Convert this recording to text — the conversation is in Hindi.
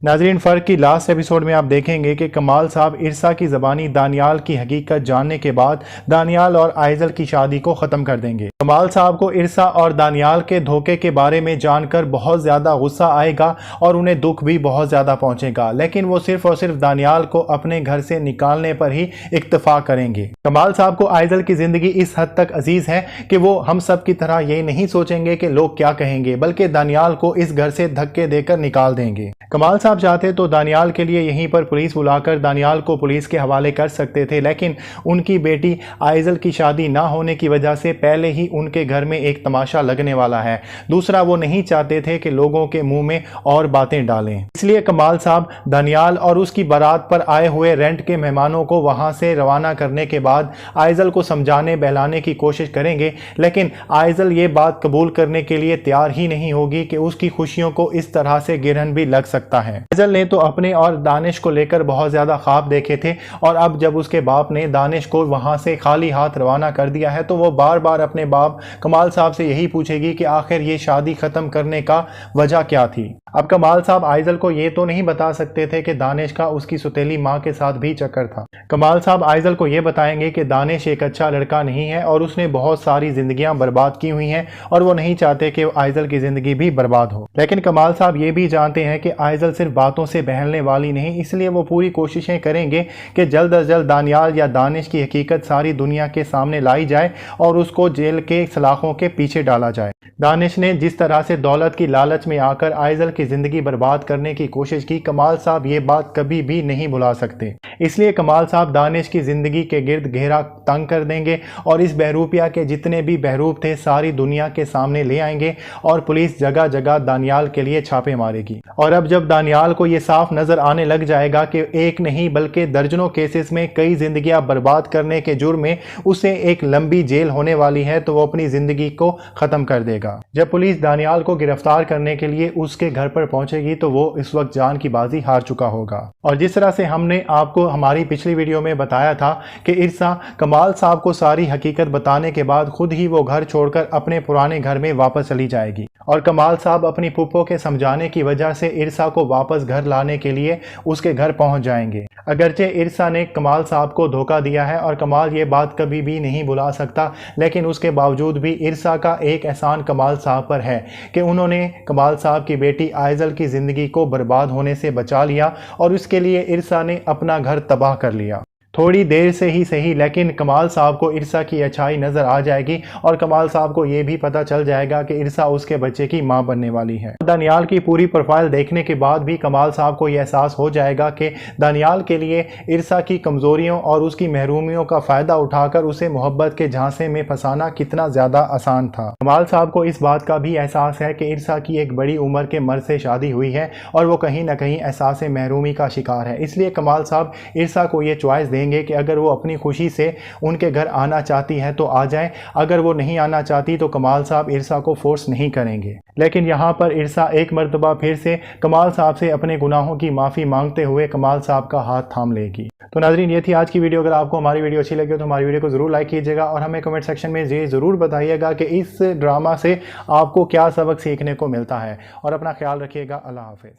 नाजरीन, फ़र्क की लास्ट एपिसोड में आप देखेंगे कि कमाल साहब इरसा की ज़बानी दानियाल की हकीकत जानने के बाद दानियाल और आइजल की शादी को ख़त्म कर देंगे। कमाल साहब को इरसा और दानियाल के धोखे के बारे में जानकर बहुत ज़्यादा गुस्सा आएगा और उन्हें दुख भी बहुत ज़्यादा पहुँचेगा, लेकिन वो सिर्फ और सिर्फ दानियाल को अपने घर से निकालने पर ही इत्तेफाक करेंगे। कमाल साहब को आइजल की ज़िंदगी इस हद तक अजीज़ है कि वो हम सब की तरह ये नहीं सोचेंगे कि लोग क्या कहेंगे, बल्कि दानियाल को इस घर से धक्के देकर निकाल देंगे। कमाल साहब चाहते तो दानियाल के लिए यहीं पर पुलिस बुलाकर दानियाल को पुलिस के हवाले कर सकते थे, लेकिन उनकी बेटी आइजल की शादी ना होने की वजह से पहले ही उनके घर में एक तमाशा लगने वाला है। दूसरा, वो नहीं चाहते थे कि लोगों के मुंह में और बातें डालें, इसलिए कमाल साहब दानियाल और उसकी बारात पर आए हुए रेंट के मेहमानों को वहां से रवाना करने के बाद आइजल को समझाने बहलाने की कोशिश करेंगे, लेकिन आइजल ये बात कबूल करने के लिए तैयार ही नहीं होगी कि उसकी खुशियों को इस तरह से गिरहन भी लग सकता है। आइजल ने तो अपने और दानिश को लेकर बहुत ज्यादा ख्वाब देखे थे, और अब जब उसके बाप ने दानिश को वहां से खाली हाथ रवाना कर दिया है तो वो बार बार अपने बाप कमाल साहब से यही पूछेगी कि आखिर ये शादी खत्म करने का वजह क्या थी। अब कमाल साहब आइजल को ये तो नहीं बता सकते थे कि दानिश का उसकी सुतेली माँ के साथ भी चक्कर था। कमाल साहब आइजल को ये बताएंगे कि दानिश एक अच्छा लड़का नहीं है और उसने बहुत सारी जिंदगियां बर्बाद की हुई हैं और वो नहीं चाहते कि आइजल की जिंदगी भी बर्बाद हो। लेकिन कमाल साहब ये भी जानते हैं कि आइजल सिर्फ बातों से बहलने वाली नहीं, इसलिए वो पूरी कोशिशें करेंगे कि जल्द अज जल्द दानियाल या दानिश की हकीकत सारी दुनिया के सामने लाई जाए और उसको जेल के सलाखों के पीछे डाला जाए। दानिश ने जिस तरह से दौलत की लालच में आकर आइजल की जिंदगी बर्बाद करने की कोशिश की, कमाल साहब ये बात कभी भी नहीं भुला सकते। इसलिए कमाल साहब दानिश की जिंदगी के गिर्द घेरा तंग कर देंगे और इस बहरूपिया के जितने भी बहरूप थे सारी दुनिया के सामने ले आएंगे और पुलिस जगह जगह दानियाल के लिए छापे मारेगी। और अब जब दानियाल को ये साफ नजर आने लग जाएगा कि एक नहीं बल्कि दर्जनों केसेस में कई जिंदगियां बर्बाद करने के जुर्म में उसे एक लंबी जेल होने वाली है, तो वो अपनी जिंदगी को खत्म कर देगा। जब पुलिस दानियाल को गिरफ्तार करने के लिए उसके घर पर पहुंचेगी तो वो इस वक्त जान की बाजी हार चुका होगा। और जिस तरह से हमने आपको हमारी पिछली वीडियो में बताया था कि इरसा कमाल साहब को सारी हकीकत बताने के बाद खुद ही वो घर छोड़कर अपने पुराने घर में वापस चली जाएगी, और कमाल साहब अपनी फूफो के समझाने की वजह से इरसा को वापस घर लाने के लिए उसके घर पहुंच जाएंगे। अगरचे इरसा ने कमाल साहब को धोखा दिया है और कमाल ये बात कभी भी नहीं भुला सकता, लेकिन उसके बावजूद भी इरसा का एक एहसान कमाल साहब पर है कि उन्होंने कमाल साहब की बेटी आइजल की जिंदगी को बर्बाद होने से बचा लिया और उसके लिए इरसा ने अपना घर तबाह कर लिया। थोड़ी देर से ही सही, लेकिन कमाल साहब को इरसा की अच्छाई नजर आ जाएगी और कमाल साहब को यह भी पता चल जाएगा कि इरसा उसके बच्चे की मां बनने वाली है। दानियाल की पूरी प्रोफाइल देखने के बाद भी कमाल साहब को यह एहसास हो जाएगा कि दानियाल के लिए इरसा की कमजोरियों और उसकी महरूमियों का फायदा उठाकर उसे मोहब्बत के झांसे में फंसाना कितना ज्यादा आसान था। कमाल साहब को इस बात का भी एहसास है कि इरसा की एक बड़ी उम्र के मर्द से शादी हुई है और वो कहीं ना कहीं एहसास महरूमी का शिकार है, इसलिए कमाल साहब इरसा को ये चॉइस कि अगर वो अपनी खुशी से उनके घर आना चाहती है तो आ जाए, अगर वो नहीं आना चाहती तो कमाल साहब इरसा को फोर्स नहीं करेंगे। लेकिन यहाँ पर इरसा एक मर्तबा फिर से कमाल साहब से अपने गुनाहों की माफ़ी मांगते हुए कमाल साहब का हाथ थाम लेगी। तो नाजरीन, ये थी आज की वीडियो। अगर आपको हमारी वीडियो अच्छी लगी तो हमारी वीडियो को ज़रूर लाइक कीजिएगा और हमें कमेंट सेक्शन में ये ज़रूर बताइएगा कि इस ड्रामा से आपको क्या सबक सीखने को मिलता है, और अपना ख्याल रखिएगा। अल्लाह हाफिज़।